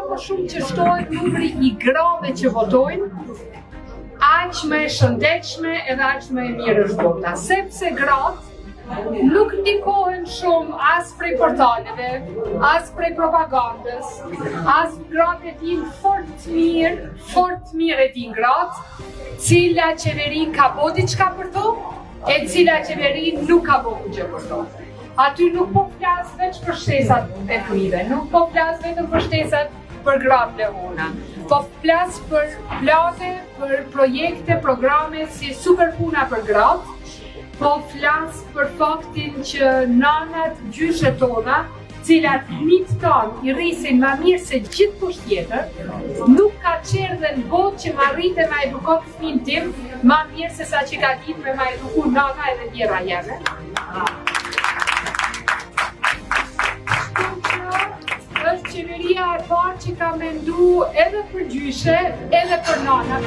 më shumë që shtohet numri I grave që votojnë, aq më e shëndetshme edhe aq më e mirë është vota, sepse gratë nuk ndikohen shumë as prej portaleve, as prej propagandës, as gratë e din fort mirë e din gratë, cila qeveri ka bo diçka për to, e cila qeveri nuk ka bo gjë për to. Aty nuk po flas veç për shtesat e fëmijëve, nuk po flas vetëm për shtesat për gratë leona, po flas për plane, për projekte, programe si super puna për gratë, po flas për faktin që nanat gjyshe tona, cilat fëmijët tonë I rrisin më mirë se gjithkush tjetër, nuk ka qenë dhe në botë që më arrite me edukon fëmin tim më mirë se sa që ka ditë me më eduku nana edhe tjera jeme. Është qeveria e parë që ka mendu edhe për gjyshe, edhe për nana.